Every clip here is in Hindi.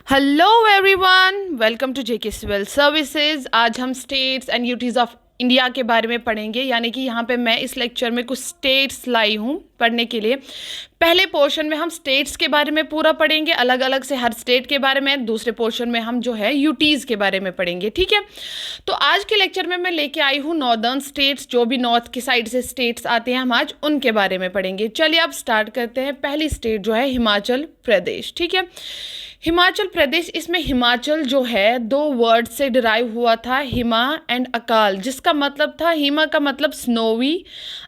Hello everyone, welcome to JK civil services. आज हम states and UTs of India के बारे में पढ़ेंगे। यानी कि यहाँ पे मैं इस लेक्चर में कुछ स्टेट्स लाई हूँ पढ़ने के लिए। पहले पोर्शन में हम स्टेट्स के बारे में पूरा पढ़ेंगे, अलग अलग से हर स्टेट के बारे में। दूसरे पोर्शन में हम जो है यूटीज़ के बारे में पढ़ेंगे, ठीक है। तो आज के लेक्चर में मैं लेके आई हूँ नॉर्दर्न स्टेट्स, जो भी नॉर्थ की साइड से स्टेट्स आते हैं, हम आज उनके बारे में पढ़ेंगे। चलिए अब स्टार्ट करते हैं। पहली स्टेट जो है हिमाचल प्रदेश, ठीक है। हिमाचल प्रदेश, इसमें हिमाचल जो है दो वर्ड से डिराइव हुआ था, हिमा एंड अकाल, जिसका मतलब था, हिमा का मतलब स्नोवी,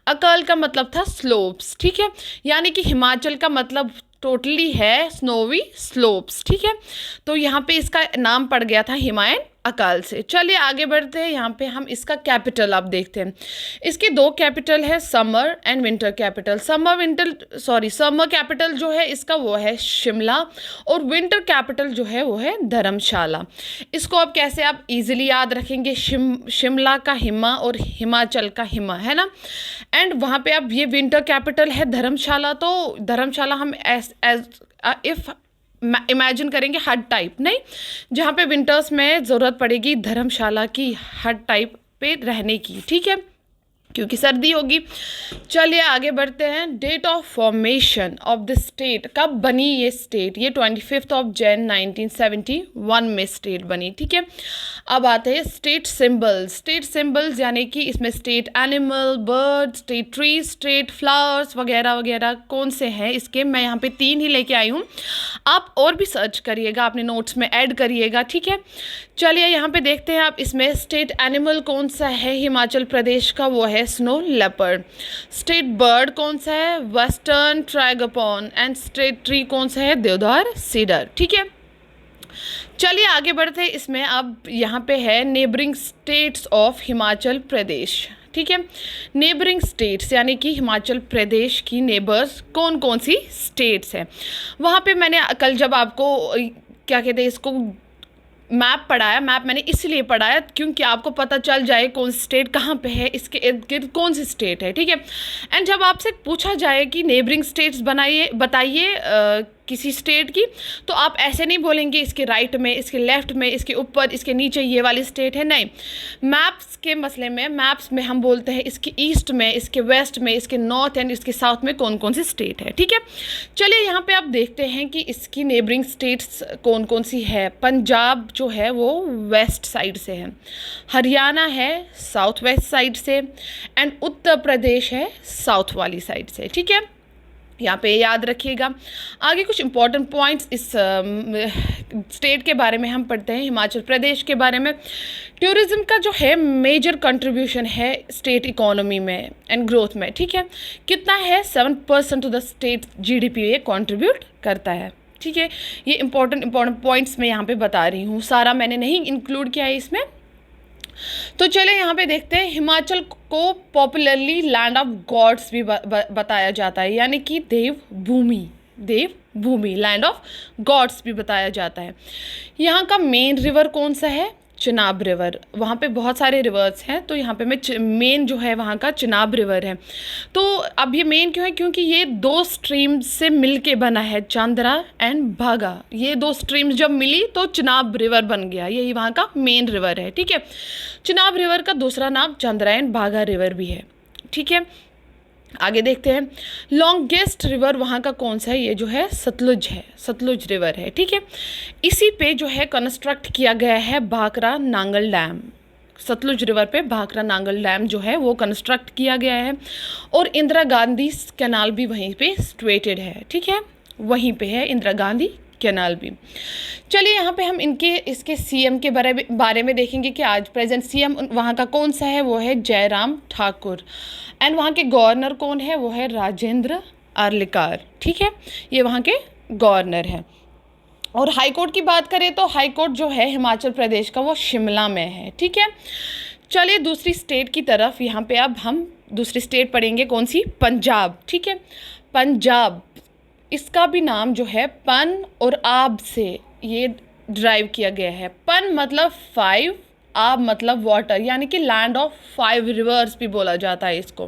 अकाल का मतलब था स्लोप्स, ठीक है। यानी कि हिमाचल का मतलब टोटली है स्नोवी स्लोप्स, ठीक है। तो यहाँ पे इसका नाम पड़ गया था हिमा एंड अकाल से। चलिए आगे बढ़ते हैं। यहाँ पे हम इसका कैपिटल आप देखते हैं। इसके दो कैपिटल है, summer and winter capital. Summer capital जो है इसका वो है शिमला, और विंटर कैपिटल जो है वो है धर्मशाला। इसको अब कैसे आप इजीली याद रखेंगे, शिमला का हिमा और हिमाचल का हिमा, है ना। एंड वहाँ पे अब ये विंटर कैपिटल है धर्मशाला, तो धर्मशाला हम इफ इमेजिन करेंगे हट टाइप, नहीं, जहाँ पे विंटर्स में ज़रूरत पड़ेगी धर्मशाला की हट टाइप पे रहने की, ठीक है, क्योंकि सर्दी होगी। चलिए आगे बढ़ते हैं। Date of formation of the state, कब बनी ये स्टेट? ये 25 जनवरी 1971 में स्टेट बनी, ठीक है। अब आते हैं स्टेट सिंबल्स। स्टेट सिंबल्स यानी कि इसमें state animal, bird, state tree, state flowers वगैरह वगैरह कौन से हैं इसके, मैं यहाँ पे 3 ही लेके आई हूँ। आप और भी सर्च करिएगा, अपने नोट्स में ऐड करिएगा, ठीक है। चलिए यहाँ पे देखते हैं आप, इसमें स्टेट एनिमल कौन सा है हिमाचल प्रदेश का, वो है स्नो लेपर्ड। स्टेट बर्ड कौन सा है? वेस्टर्न ट्राइगोपॉन। एंड स्टेट ट्री कौन सा है? देवदार सीडर, ठीक है। चलिए आगे बढ़ते हैं। इसमें अब यहाँ पे है neighbouring states of Himachal Pradesh, ठीक है। नेबरिंग स्टेट्स यानी कि हिमाचल प्रदेश की नेबर्स कौन कौन सी स्टेट्स हैं। वहाँ पे मैंने कल जब आपको क्या कहते हैं इसको मैप पढ़ाया, मैप मैंने इसलिए पढ़ाया क्योंकि आपको पता चल जाए कौन सी स्टेट कहाँ पे है, इसके इर्द गिर्द कौन सी स्टेट है, ठीक है। एंड जब आपसे पूछा जाए कि नेबरिंग स्टेट्स बताइए किसी स्टेट की, तो आप ऐसे नहीं बोलेंगे इसके राइट में, इसके लेफ्ट में, इसके ऊपर, इसके नीचे ये वाली स्टेट है, नहीं। मैप्स के मसले में, मैप्स में हम बोलते हैं इसके ईस्ट में, इसके वेस्ट में, इसके नॉर्थ एंड इसके साउथ में कौन कौन सी स्टेट है, ठीक है। चलिए यहाँ पे आप देखते हैं कि इसकी नेबरिंग स्टेट्स कौन कौन सी है। पंजाब जो है वो वेस्ट साइड से है, हरियाणा है साउथ वेस्ट साइड से, एंड उत्तर प्रदेश है साउथ वाली साइड से, ठीक है। यहाँ पे याद रखिएगा। आगे कुछ इंपॉर्टेंट पॉइंट्स इस स्टेट के बारे में हम पढ़ते हैं, हिमाचल प्रदेश के बारे में। टूरिज़्म का जो है मेजर कंट्रीब्यूशन है स्टेट इकोनॉमी में एंड ग्रोथ में, ठीक है। कितना है? 7% टू द स्टेट जीडीपी ये कंट्रीब्यूट करता है, ठीक है। ये इंपॉर्टेंट पॉइंट्स मैं यहाँ पे बता रही हूँ, सारा मैंने नहीं इंक्लूड किया है इसमें। तो चले यहाँ पे देखते हैं। हिमाचल को पॉपुलरली लैंड ऑफ गॉड्स भी बताया जाता है, यानी कि देव भूमि लैंड ऑफ गॉड्स भी बताया जाता है। यहाँ का मेन रिवर कौन सा है? चिनाब रिवर। वहाँ पे बहुत सारे रिवर्स हैं, तो यहाँ पे मेन जो है वहाँ का चिनाब रिवर है। तो अब ये मेन क्यों है? क्योंकि ये 2 स्ट्रीम्स से मिलके बना है, चांद्रा एंड भागा। ये 2 स्ट्रीम्स जब मिली तो चिनाब रिवर बन गया, यही वहाँ का मेन रिवर है, ठीक है। चिनाब रिवर का दूसरा नाम चांद्रा एंड भागा रिवर भी है, ठीक है। आगे देखते हैं। लॉन्गेस्ट रिवर वहाँ का कौन सा है? ये जो है सतलुज रिवर है, ठीक है। इसी पे जो है कंस्ट्रक्ट किया गया है भाखरा नांगल डैम। सतलुज रिवर पे भाखरा नांगल डैम जो है वो कंस्ट्रक्ट किया गया है, और इंदिरा गांधी कैनाल भी वहीं पे सिचुएटेड है, ठीक है। वहीं पे है इंदिरा गांधी कैनाल भी। चलिए यहाँ पे हम इसके सीएम के बारे में देखेंगे कि आज प्रेजेंट सीएम वहाँ का कौन सा है, वो है जयराम ठाकुर। एंड वहाँ के गवर्नर कौन है? वो है राजेंद्र आर्लेकर, ठीक है। ये वहाँ के गवर्नर हैं। और हाई कोर्ट की बात करें तो हाई कोर्ट जो है हिमाचल प्रदेश का वो शिमला में है, ठीक है। चलिए दूसरी स्टेट की तरफ। यहाँ पे अब हम दूसरी स्टेट पढ़ेंगे, कौन सी? पंजाब, ठीक है। पंजाब, इसका भी नाम जो है पन और आब से ये ड्राइव किया गया है। पन मतलब 5, आब मतलब वाटर, यानी कि लैंड ऑफ 5 रिवर्स भी बोला जाता है इसको।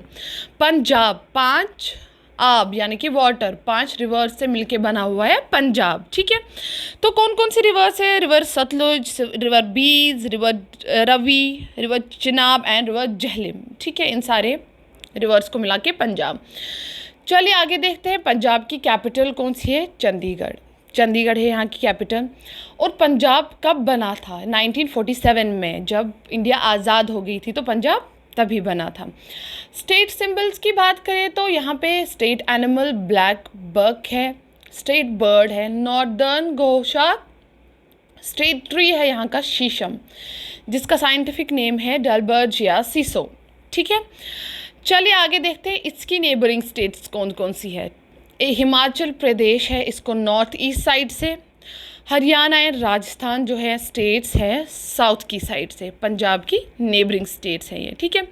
पंजाब 5, आब यानी कि वाटर, 5 रिवर्स से मिलके बना हुआ है पंजाब। ठीक है, तो कौन कौन सी रिवर्स है? River Sutlej, river Beas, river Ravi, river Chenab and river Jhelum. ठीक है, इन सारे रिवर्स को मिला के पंजाब। चलिए आगे देखते हैं, पंजाब की कैपिटल कौन सी है? चंडीगढ़। चंडीगढ़ है यहाँ की कैपिटल। और पंजाब कब बना था? 1947 में, जब इंडिया आज़ाद हो गई थी तो पंजाब तभी बना था। स्टेट सिंबल्स की बात करें तो यहाँ पे स्टेट एनिमल ब्लैक बक है, स्टेट बर्ड है नॉर्दर्न घोषा, स्टेट ट्री है यहाँ का शीशम, जिसका साइंटिफिक नेम है डलबर्जिया सिसो। ठीक है, चलिए आगे देखते हैं इसकी नेबरिंग स्टेट्स कौन कौन सी है। हिमाचल प्रदेश है, इसको नॉर्थ ईस्ट साइड से। हरियाणा एंड राजस्थान जो है स्टेट्स है साउथ की साइड से। पंजाब की नेबरिंग स्टेट्स हैं ये। ठीक है,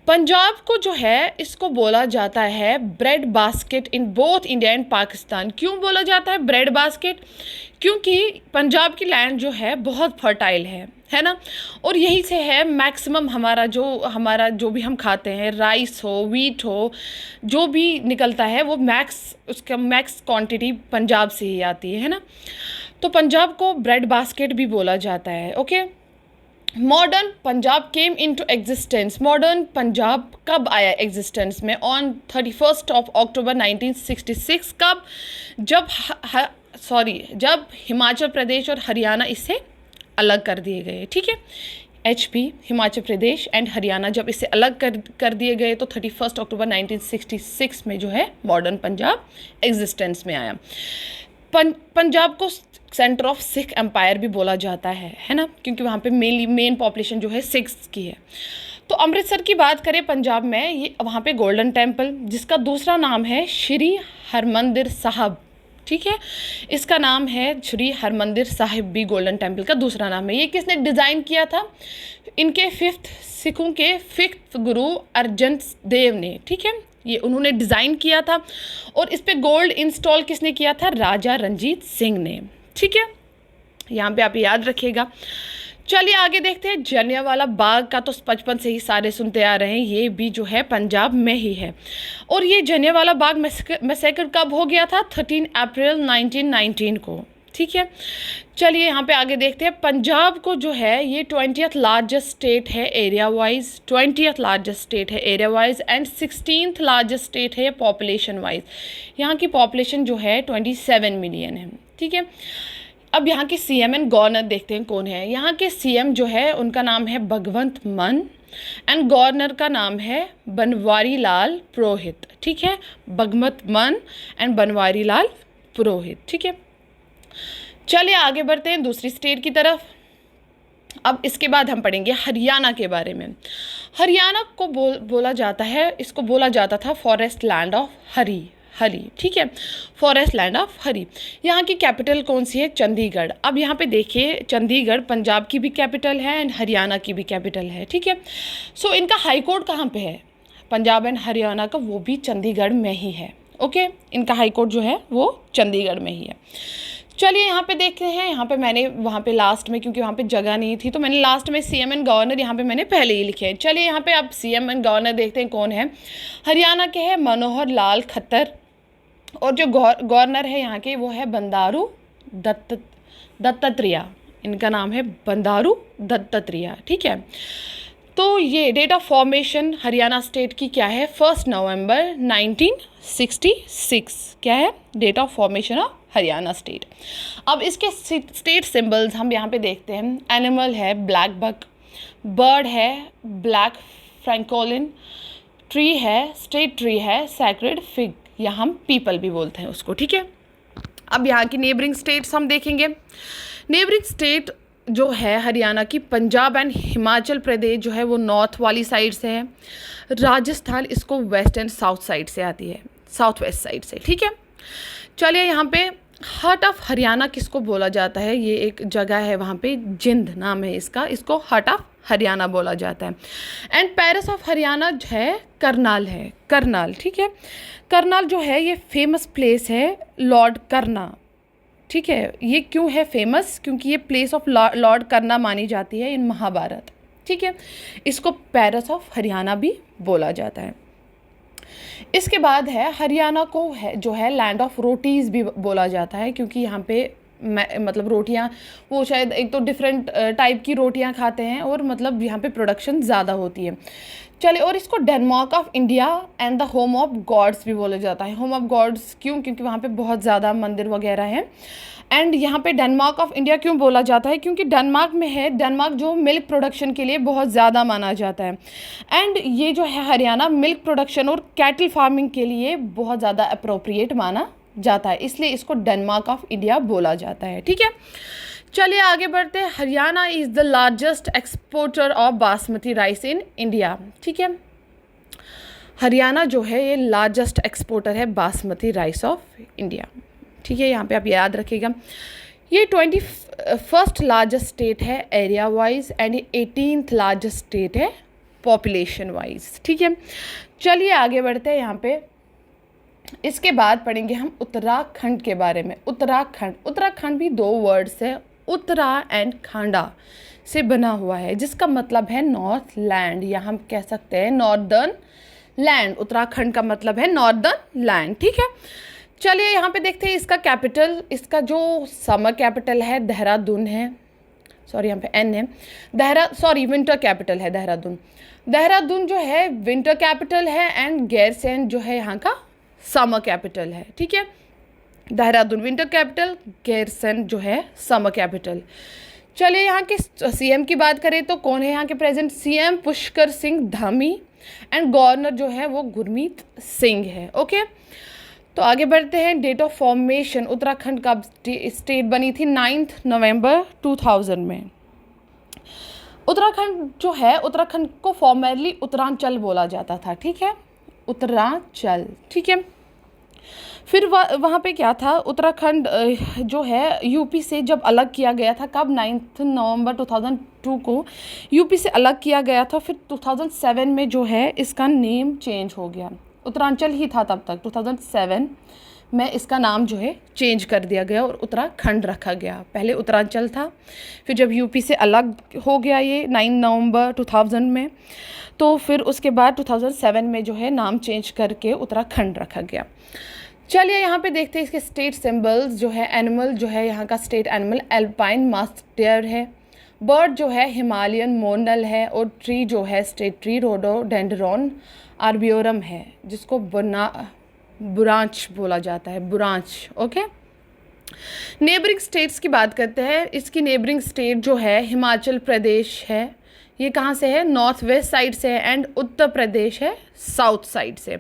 पंजाब को जो है इसको बोला जाता है bread basket in both India and Pakistan. क्यों बोला जाता है ब्रेड बास्केट? क्योंकि पंजाब की लैंड जो है बहुत फर्टाइल है ना, और यहीं से है मैक्सिमम हमारा जो भी हम खाते हैं, राइस हो, वीट हो, जो भी निकलता है वो उसका मैक्स क्वांटिटी पंजाब से ही आती है ना। तो पंजाब को ब्रेड बास्केट भी बोला जाता है। Okay, modern Punjab came into existence. Modern Punjab कब आया एग्जिस्टेंस में? ऑन 31 अक्टूबर 1966। कब? जब हिमाचल प्रदेश और हरियाणा इससे अलग कर दिए गए। ठीक है, HP हिमाचल प्रदेश एंड हरियाणा जब इससे अलग कर दिए गए तो 31 अक्टूबर 1966 में जो है मॉडर्न पंजाब एग्जिस्टेंस में आया। पंजाब को सेंटर ऑफ सिख एम्पायर भी बोला जाता है ना, क्योंकि वहाँ पे मेन पॉपुलेशन जो है सिख्स की है। तो अमृतसर की बात करें पंजाब में, ये वहाँ पे गोल्डन टेम्पल, जिसका दूसरा नाम है श्री हरमंदिर साहब। ठीक है, इसका नाम है श्री हरमंदिर साहिब भी गोल्डन टेम्पल का दूसरा नाम है। ये किसने डिज़ाइन किया था? इनके सिखों के फिफ्थ गुरु अर्जन देव ने। ठीक है, ये उन्होंने डिज़ाइन किया था, और इस पे गोल्ड इंस्टॉल किसने किया था? राजा रंजीत सिंह ने। ठीक है, यहाँ पे आप याद रखिएगा। चलिए आगे देखते हैं, जलियांवाला बाग का तो बचपन से ही सारे सुनते आ रहे हैं, ये भी जो है पंजाब में ही है। और ये जलियांवाला बाग मैसेकर कब हो गया था? 13 अप्रैल 1919 को। ठीक है, चलिए यहाँ पे आगे देखते हैं, पंजाब को जो है ये 20th लार्जेस्ट स्टेट है area wise, 20th largest state है area wise and 16th largest state है पॉपुलेशन वाइज। यहाँ की पॉपुलेशन जो है 27 मिलियन है। ठीक है, अब यहाँ के CM एंड गवर्नर देखते हैं कौन है। यहाँ के CM जो है उनका नाम है भगवंत मान एंड गवर्नर का नाम है बनवारी लाल पुरोहित। ठीक है, भगवंत मान एंड बनवारी लाल पुरोहित। ठीक है, चलिए आगे बढ़ते हैं दूसरी स्टेट की तरफ। अब इसके बाद हम पढ़ेंगे हरियाणा के बारे में। हरियाणा को बोला जाता है, इसको बोला जाता था फॉरेस्ट लैंड ऑफ हरी। ठीक है, फॉरेस्ट लैंड ऑफ हरी। यहाँ की कैपिटल कौन सी है? चंडीगढ़। अब यहाँ पे देखिए, चंडीगढ़ पंजाब की भी कैपिटल है एंड हरियाणा की भी कैपिटल है। ठीक है, सो इनका हाई कोर्ट कहाँ पे है? पंजाब एंड हरियाणा का, वो भी चंडीगढ़ में ही है। ओके, इनका हाई कोर्ट जो है वो चंडीगढ़ में ही है। चलिए यहाँ पे देखते हैं, यहाँ पे मैंने वहाँ पे लास्ट में, क्योंकि वहाँ पे जगह नहीं थी तो मैंने लास्ट में CM एंड गवर्नर यहाँ पे मैंने पहले ही लिखे हैं। चलिए यहाँ पे आप CM एंड गवर्नर देखते हैं कौन है। हरियाणा के हैं मनोहर लाल खट्टर, और जो गवर्नर है यहाँ के वो है बंडारू दत्तात्रेय। इनका नाम है बंडारू दत्तात्रेय। ठीक है, तो ये date of formation Haryana state की क्या है? 1 नवंबर 1966। क्या है date of formation of Haryana state? अब इसके स्टेट सिंबल्स हम यहाँ पे देखते हैं। एनिमल है ब्लैक बक, बर्ड है ब्लैक फ्रैंकोलिन, ट्री है स्टेट ट्री है सैक्रेड फिग, या हम पीपल भी बोलते हैं उसको। ठीक है, अब यहाँ की नेबरिंग स्टेट्स हम देखेंगे। नेबरिंग स्टेट जो है हरियाणा की, पंजाब एंड हिमाचल प्रदेश जो है वो नॉर्थ वाली साइड से है। राजस्थान इसको वेस्ट एंड साउथ साइड से आती है, साउथ वेस्ट साइड से। ठीक है, चलिए यहाँ पे हार्ट ऑफ हरियाणा किसको बोला जाता है? ये एक जगह है वहाँ पे, जिंद नाम है इसका, इसको हार्ट ऑफ हरियाणा बोला जाता है। एंड पेरिस ऑफ हरियाणा है करनाल। ठीक है, करनाल जो है ये फेमस प्लेस है लॉर्ड करना। ठीक है, ये क्यों है फेमस? क्योंकि ये प्लेस ऑफ लॉर्ड करना मानी जाती है इन महाभारत। ठीक है, इसको पेरिस ऑफ हरियाणा भी बोला जाता है। इसके बाद है हरियाणा को है जो है लैंड ऑफ रोटीज़ भी बोला जाता है, क्योंकि यहाँ पे मतलब रोटियाँ वो शायद एक तो डिफरेंट टाइप की रोटियाँ खाते हैं और मतलब यहाँ पे प्रोडक्शन ज़्यादा होती है। चलिए, और इसको Denmark of India and the home of gods भी बोला जाता है। होम ऑफ गॉड्स क्यों? क्योंकि वहाँ पे बहुत ज़्यादा मंदिर वगैरह हैं। एंड यहाँ पे डेनमार्क ऑफ इंडिया क्यों बोला जाता है? क्योंकि डेनमार्क में है, डेनमार्क जो मिल्क प्रोडक्शन के लिए बहुत ज़्यादा माना जाता है। एंड ये जो है हरियाणा मिल्क प्रोडक्शन और कैटल फार्मिंग के लिए बहुत ज़्यादा अप्रोप्रिएट माना जाता है, इसलिए इसको डेनमार्क ऑफ इंडिया बोला जाता है। ठीक है, चलिए आगे बढ़ते हैं। Haryana is the largest exporter of basmati rice in India. ठीक है, हरियाणा जो है ये लार्जेस्ट एक्सपोर्टर है बासमती राइस ऑफ इंडिया। ठीक है, यहाँ पे आप याद रखिएगा। ये 21st लार्जेस्ट स्टेट है area wise and 18th largest state है पॉपुलेशन वाइज। ठीक है, चलिए आगे बढ़ते हैं। यहाँ पे इसके बाद पढ़ेंगे हम उत्तराखंड के बारे में। उत्तराखंड भी दो वर्ड्स है, उत्तरा एंड खांडा से बना हुआ है, जिसका मतलब है नॉर्थ लैंड, या हम कह सकते हैं नॉर्दर्न लैंड। उत्तराखंड का मतलब है नॉर्दर्न लैंड। ठीक है, चलिए यहाँ पे देखते हैं इसका कैपिटल। इसका जो समर कैपिटल है देहरादून है, सॉरी यहाँ पे एन है, विंटर कैपिटल है देहरादून। देहरादून जो है विंटर कैपिटल है एंड गैरसैंण जो है यहाँ का समर कैपिटल है। ठीक है, देहरादून विंटर कैपिटल, गैरसैंण जो है समर कैपिटल। चलिए यहाँ के सीएम की बात करें तो कौन है यहाँ के present CM? Pushkar Singh Dhami and governor जो है वो गुरमीत सिंह है। ओके, तो आगे बढ़ते हैं। डेट ऑफ फॉर्मेशन उत्तराखंड का स्टेट बनी थी 9 नवंबर 2000 में। उत्तराखंड जो है, उत्तराखंड को फॉर्मली उत्तरांचल बोला जाता था। ठीक है, उत्तरांचल। ठीक है, फिर वहाँ पे क्या था, उत्तराखंड जो है यूपी से जब अलग किया गया था, कब? 9 नवंबर 2002 को यूपी से अलग किया गया था। फिर 2007 में जो है इसका नेम चेंज हो गया। उत्तरांचल ही था तब तक, 2007 में इसका नाम जो है चेंज कर दिया गया और उत्तराखंड रखा गया। पहले उत्तरांचल था, फिर जब यूपी से अलग हो गया ये 9 नवंबर 2000 में, तो फिर उसके बाद 2007 में जो है नाम चेंज करके उत्तराखंड रखा गया। चलिए यहाँ पे देखते हैं इसके स्टेट सिंबल्स जो है। एनिमल जो है यहाँ का state animal alpine musk deer है। बर्ड जो है हिमालयन मोर्नल है। और ट्री जो है स्टेट ट्री रोडोडेंड्रॉन आर्बियोरम है, जिसको बुरांच बोला जाता है, बुरांच। ओके, नेबरिंग स्टेट्स की बात करते हैं। इसकी नेबरिंग स्टेट जो है हिमाचल प्रदेश है, ये कहाँ से है? नॉर्थ वेस्ट साइड से है। एंड उत्तर प्रदेश है साउथ साइड से।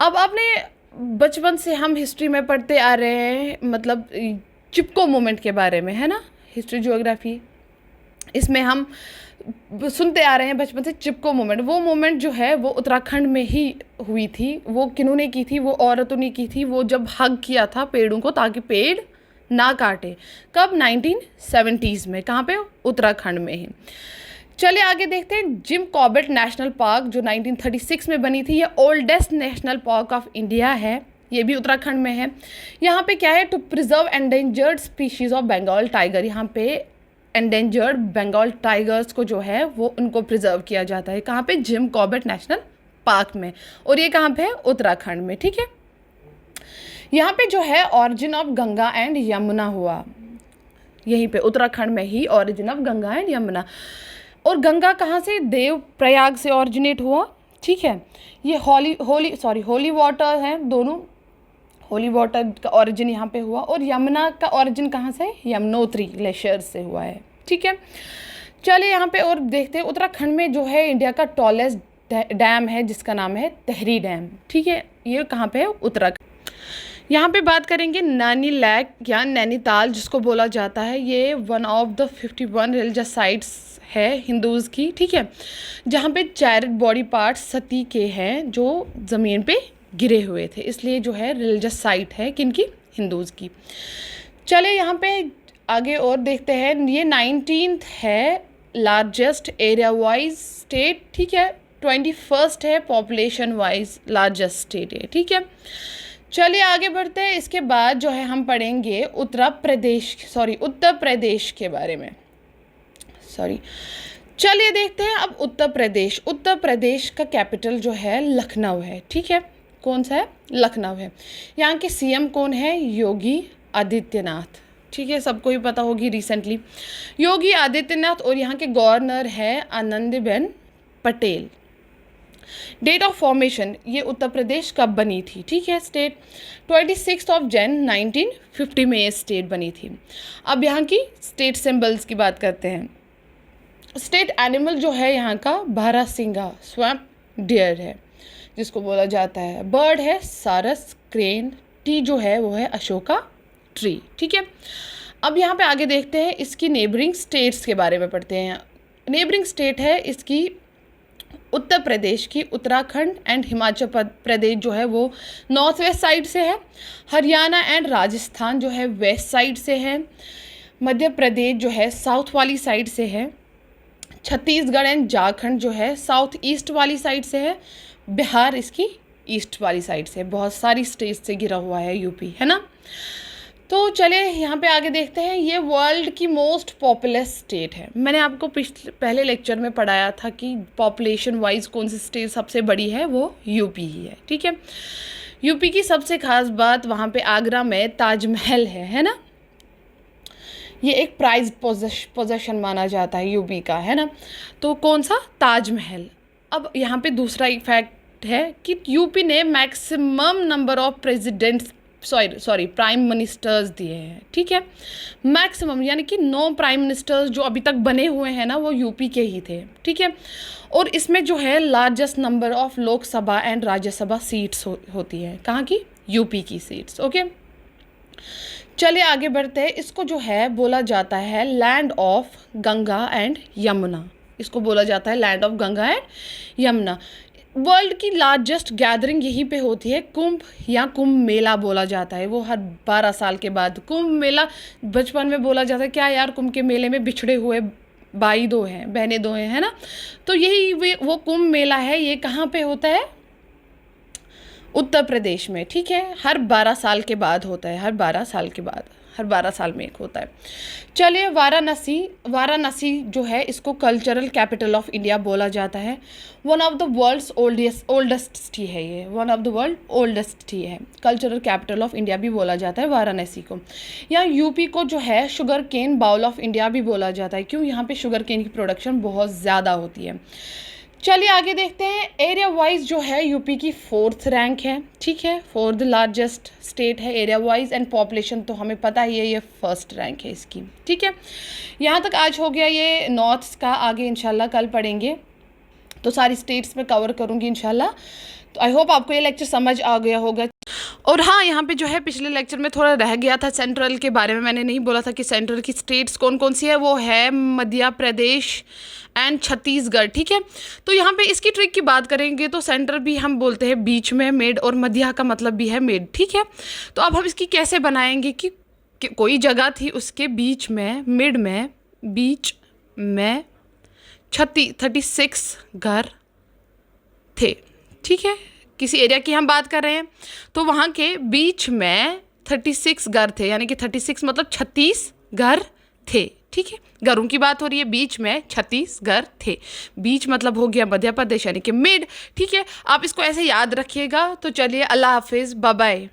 अब आपने बचपन से हम हिस्ट्री में पढ़ते आ रहे हैं, मतलब चिपको मूवमेंट के बारे में, है ना, हिस्ट्री ज्योग्राफी, इसमें हम सुनते आ रहे हैं बचपन से चिपको मूवमेंट। वो मूवमेंट जो है वो उत्तराखंड में ही हुई थी। वो किन्होंने की थी? वो औरतों ने की थी। वो जब हग किया था पेड़ों को ताकि पेड़ ना काटे। कब? 1970s में। कहाँ पे? उत्तराखंड में ही। चलिए आगे देखते हैं। जिम कॉर्बेट नेशनल पार्क जो 1936 में बनी थी, ये oldest national park of India है। ये भी उत्तराखंड में है। यहाँ पे क्या है? To preserve endangered species of Bengal tiger. यहाँ पे एंडेंजर्ड बंगाल टाइगर्स को जो है वो उनको प्रिजर्व किया जाता है। कहाँ पे? जिम कॉर्बेट नेशनल पार्क में। और ये कहाँ पे है? उत्तराखंड में। ठीक है, यहाँ पे जो है origin of Ganga and Yamuna हुआ, यहीं पे उत्तराखंड में ही origin of Ganga and Yamuna. और गंगा कहाँ से? देव प्रयाग से ऑरिजिनेट हुआ। ठीक है, ये होली वाटर है दोनों। होली वाटर का ऑरिजिन यहाँ पे हुआ। और यमुना का ऑरिजिन कहाँ से? यमुनोत्री ग्लेशियर से हुआ है। ठीक है, चलिए यहाँ पे और देखते हैं। उत्तराखंड में जो है इंडिया का टॉलेस्ट डैम है, जिसका नाम है तेहरी डैम। ठीक है, ये कहाँ पे है? उत्तराखंड। यहाँ पे बात करेंगे नैनी लेक या नैनीताल, जिसको बोला जाता है। ये one of the 51 religious sites है हिंदूज़ की। ठीक है, जहाँ पे चैरिट बॉडी पार्ट्स सती के हैं जो ज़मीन पे गिरे हुए थे, इसलिए जो है रिलीजियस साइट है किनकी? हिंदूज़ की। चले यहाँ पे आगे और देखते हैं। ये 19th है लार्जेस्ट एरिया वाइज स्टेट। ठीक है, 21st है पॉपुलेशन वाइज लार्जेस्ट स्टेट है। ठीक है, चलिए आगे बढ़ते हैं। इसके बाद जो है हम पढ़ेंगे उत्तर प्रदेश के बारे में। चलिए देखते हैं अब उत्तर प्रदेश। उत्तर प्रदेश का कैपिटल जो है लखनऊ है, ठीक है। कौन सा है? लखनऊ है। यहाँ के सीएम कौन है? योगी आदित्यनाथ, ठीक है, सबको ही पता होगी रिसेंटली योगी आदित्यनाथ। और यहाँ के गवर्नर है Anandiben Patel. Date of formation, ये उत्तर प्रदेश कब बनी थी? ठीक है, स्टेट 26 जनवरी 1950 में ये स्टेट बनी थी। अब यहाँ की स्टेट सिंबल्स की बात करते हैं। स्टेट एनिमल जो है यहाँ का बारहसिंगा स्वैम्प डियर है, जिसको बोला जाता है। बर्ड है सारस क्रेन। टी जो है वो है अशोका ट्री, ठीक है। अब यहाँ पे आगे देखते हैं, इसकी नेबरिंग स्टेट्स के बारे में पढ़ते हैं। नेबरिंग स्टेट है इसकी उत्तर प्रदेश की, उत्तराखंड एंड हिमाचल प्रदेश जो है वो नॉर्थ वेस्ट साइड से है। हरियाणा एंड राजस्थान जो है वेस्ट साइड से है। मध्य प्रदेश जो है साउथ वाली साइड से है। छत्तीसगढ़ एंड झारखंड जो है साउथ ईस्ट वाली साइड से है। बिहार इसकी ईस्ट वाली साइड से। बहुत सारी स्टेट से घिरा हुआ है यूपी, है ना। तो चलिए यहाँ पे आगे देखते हैं। ये वर्ल्ड की मोस्ट पॉपुलस स्टेट है। मैंने आपको पहले लेक्चर में पढ़ाया था कि पॉपुलेशन वाइज कौन सी स्टेट सबसे बड़ी है, वो यूपी ही है, ठीक है। यूपी की सबसे खास बात वहाँ पे आगरा में ताजमहल है ना। ये एक प्राइज पोजेशन माना जाता है यूपी का, है ना। तो कौन सा? ताजमहल। अब यहाँ पे दूसरा एक फैक्ट है कि यूपी ने maximum number of presidents prime ministers दिए हैं, ठीक है। मैक्सिमम यानी कि 9 प्राइम मिनिस्टर्स जो अभी तक बने हुए हैं ना, वो यूपी के ही थे, ठीक है। और इसमें जो है largest number of Lok Sabha and Rajya Sabha seats होती है। कहाँ की? यूपी की सीट्स, ओके। चलिए आगे बढ़ते हैं। इसको जो है बोला जाता है land of Ganga and Yamuna. इसको बोला जाता है land of Ganga and Yamuna. World की लार्जेस्ट गैदरिंग यहीं पे होती है, कुंभ या कुंभ मेला बोला जाता है। वो हर 12 साल के बाद कुंभ मेला। बचपन में बोला जाता है क्या यार, कुंभ के मेले में बिछड़े हुए भाई 2 हैं, बहनें 2 हैं, है ना। तो यही वो कुंभ मेला है। ये कहाँ पे होता है? उत्तर प्रदेश में, ठीक है। हर 12 साल के बाद होता है, हर 12 साल के बाद, हर 12 साल में एक होता है। चलिए वाराणसी जो है इसको कल्चरल कैपिटल ऑफ इंडिया बोला जाता है। One of the world's oldest city है ये, one of the world oldest city है। कल्चरल कैपिटल ऑफ इंडिया भी बोला जाता है वाराणसी को। यहाँ यूपी को जो है sugarcane bowl of India भी बोला जाता है। क्यों? यहाँ पे शुगर केन की प्रोडक्शन बहुत ज़्यादा होती है। चलिए आगे देखते हैं। एरिया वाइज जो है यूपी की 4th रैंक है, ठीक है। 4th लार्जेस्ट स्टेट है एरिया वाइज। एंड पॉपुलेशन तो हमें पता ही है, ये 1st रैंक है इसकी, ठीक है। यहाँ तक आज हो गया ये नॉर्थ का। आगे इंशाल्लाह कल पढ़ेंगे, तो सारी स्टेट्स में कवर करूँगी इंशाल्लाह। तो आई होप आपको ये लेक्चर समझ आ गया होगा। और हाँ, यहाँ पे जो है पिछले लेक्चर में थोड़ा रह गया था सेंट्रल के बारे में। मैंने नहीं बोला था कि सेंट्रल की स्टेट्स कौन कौन सी है। वो है मध्य प्रदेश एंड छत्तीसगढ़, ठीक है। तो यहाँ पे इसकी ट्रिक की बात करेंगे तो सेंटर भी हम बोलते हैं बीच में, मिड, और मध्य का मतलब भी है मिड, ठीक है। तो अब हम इसकी कैसे बनाएंगे कि कोई जगह थी उसके बीच में, मिड में, बीच में 36 घर थे, ठीक है। किसी एरिया की हम बात कर रहे हैं तो वहाँ के बीच में 36 घर थे, यानी कि 36 मतलब 36 घर थे, ठीक है। घरों की बात हो रही है, बीच में 36 घर थे। बीच मतलब हो गया मध्य प्रदेश यानी कि मिड, ठीक है। आप इसको ऐसे याद रखिएगा। तो चलिए अल्लाह हाफिज़, बाय बाय।